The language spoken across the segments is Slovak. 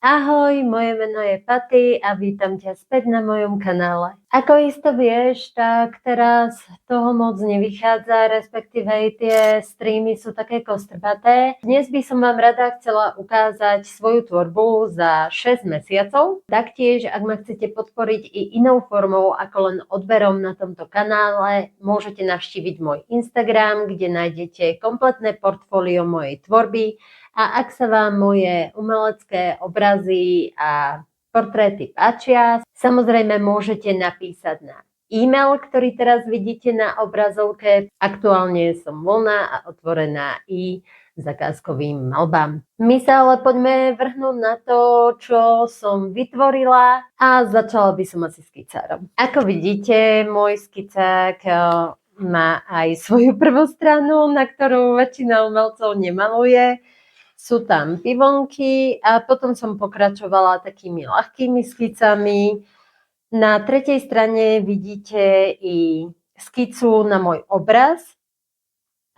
Ahoj, moje meno je Paty a vítam ťa späť na mojom kanále. Ako isto vieš, tak teraz toho moc nevychádza, respektíve tie streamy sú také kostrbaté. Dnes by som vám rada chcela ukázať svoju tvorbu za 6 mesiacov. Taktiež, ak ma chcete podporiť i inou formou ako len odberom na tomto kanále, môžete navštíviť môj Instagram, kde nájdete kompletné portfólio mojej tvorby. A ak sa vám moje umelecké obrazy a portréty páčia, samozrejme môžete napísať na e-mail, ktorý teraz vidíte na obrazovke. Aktuálne som voľná a otvorená i zakázkovým malbám. My sa ale poďme vrhnúť na to, čo som vytvorila a začala by som asi skicárom. Ako vidíte, môj skicák má aj svoju prvú stranu, na ktorú väčšina umelcov nemaluje. Sú tam pivonky a potom som pokračovala takými ľahkými skicami. Na tretej strane vidíte i skicu na môj obraz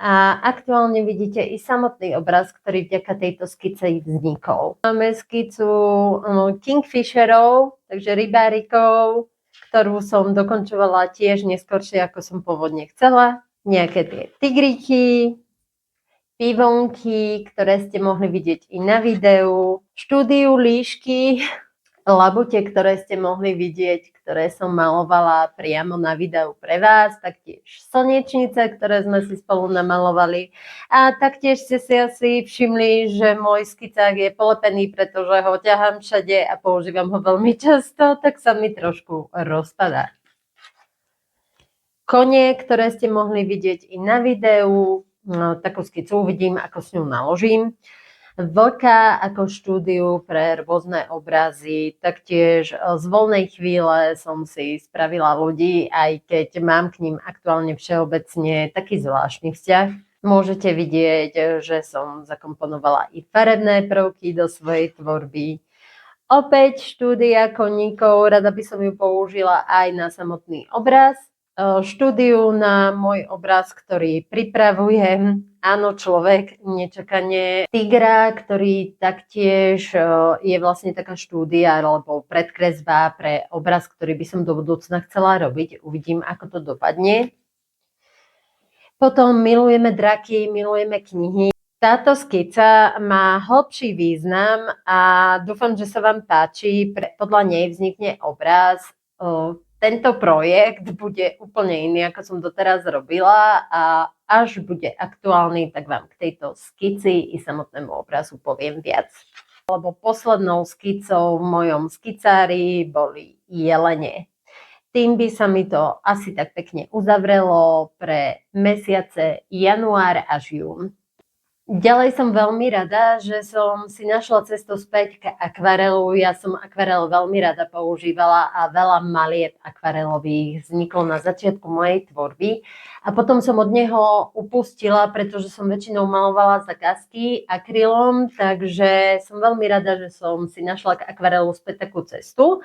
a aktuálne vidíte i samotný obraz, ktorý vďaka tejto skice vznikol. Máme skicu kingfisherov, takže rybárikov, ktorú som dokončovala tiež neskôršie, ako som pôvodne chcela. Nejaké tie tigriky, pivonky, ktoré ste mohli vidieť i na videu, štúdiu líšky, labute, ktoré ste mohli vidieť, ktoré som malovala priamo na videu pre vás, taktiež slnečnice, ktoré sme si spolu namalovali a taktiež ste si asi všimli, že môj skicák je polepený, pretože ho ťahám všade a používam ho veľmi často, tak sa mi trošku rozpadá. Kone, ktoré ste mohli vidieť i na videu, takú skicu uvidím, ako s ňou naložím. Vlka ako štúdiu pre rôzne obrazy, taktiež z voľnej chvíle som si spravila ľudí, aj keď mám k ním aktuálne všeobecne taký zvláštny vzťah. Môžete vidieť, že som zakomponovala i farebné prvky do svojej tvorby. Opäť štúdia koníkov, rada by som ju použila aj na samotný obraz. Štúdiu na môj obraz, ktorý pripravujem. Áno, človek, nečakane. Tigra, ktorý taktiež je vlastne taká štúdia alebo predkresba pre obraz, ktorý by som do budúcna chcela robiť. Uvidím, ako to dopadne. Potom milujeme draky, milujeme knihy. Táto skica má hlbší význam a dúfam, že sa vám páči. Podľa nej vznikne obraz. Tento projekt bude úplne iný, ako som doteraz robila a až bude aktuálny, tak vám k tejto skici i samotnému obrazu poviem viac. Lebo poslednou skicou v mojom skicári boli jelene. Tým by sa mi to asi tak pekne uzavrelo pre mesiace január až jún. Ďalej som veľmi rada, že som si našla cestu späť k akvarelu. Ja som akvarel veľmi rada používala a veľa malieb akvarelových vzniklo na začiatku mojej tvorby. A potom som od neho upustila, pretože som väčšinou malovala zakázky akrylom, takže som veľmi rada, že som si našla k akvarelu späť takú cestu.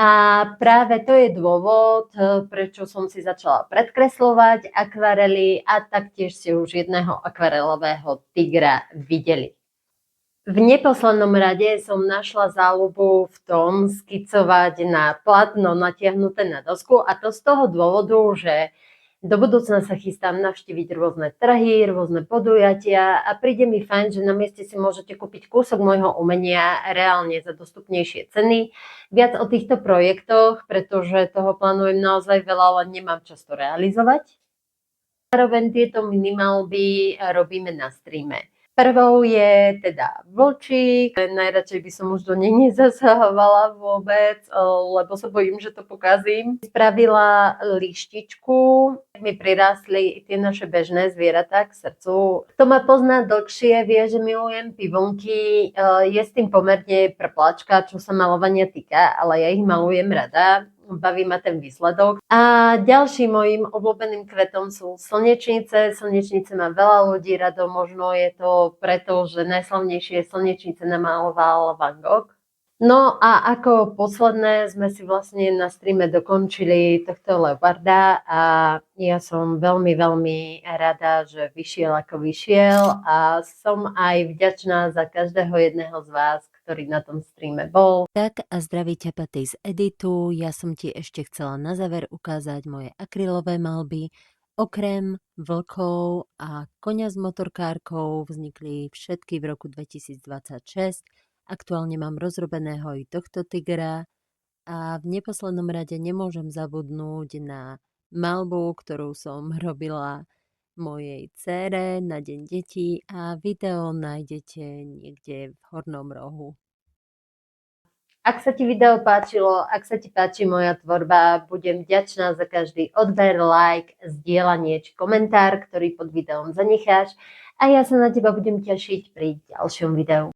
A práve to je dôvod, prečo som si začala predkresľovať akvarely a taktiež ste už jedného akvarelového tigra videli. V neposlednom rade som našla záľubu v tom skicovať na plátno natiahnuté na dosku a to z toho dôvodu, že do budúcna sa chystám navštíviť rôzne trhy, rôzne podujatia a príde mi fajn, že na mieste si môžete kúpiť kúsok môjho umenia reálne za dostupnejšie ceny. Viac o týchto projektoch, pretože toho plánujem naozaj veľa, len nemám čas to realizovať. Zároveň tieto minimalby robíme na streame. Prvou je teda vlčík. Najradšej by som už do nej nezasahovala vôbec, lebo sa bojím, že to pokazím. Spravila lištičku. Mi prirástli tie naše bežné zvieratá k srdcu. Kto ma pozná dlhšie, vie, že milujem pivonky. Je s tým pomerne prpláčka, čo sa malovania týka, ale ja ich malujem rada. Baví ma ten výsledok. A ďalším mojím obľúbeným kvetom sú slnečnice. Slnečnice má veľa ľudí rado, možno je to preto, že najslavnejšie slnečnice namaloval Van Gogh. No a ako posledné sme si vlastne na streame dokončili tohto leoparda a ja som veľmi, veľmi rada, že vyšiel ako vyšiel a som aj vďačná za každého jedného z vás, ktorý na tom streame bol. Tak a zdraví ťa Patej z editu. Ja som ti ešte chcela na záver ukázať moje akrylové malby. Okrem vlkov a koňa s motorkárkou vznikli všetky v roku 2026. Aktuálne mám rozrobeného i tohto tigra a v neposlednom rade nemôžem zabudnúť na malbu, ktorú som robila mojej dcére na Deň detí a video nájdete niekde v hornom rohu. Ak sa ti video páčilo, ak sa ti páči moja tvorba, budem vďačná za každý odber, like, zdieľanie či komentár, ktorý pod videom zanecháš a ja sa na teba budem tešiť pri ďalšom videu.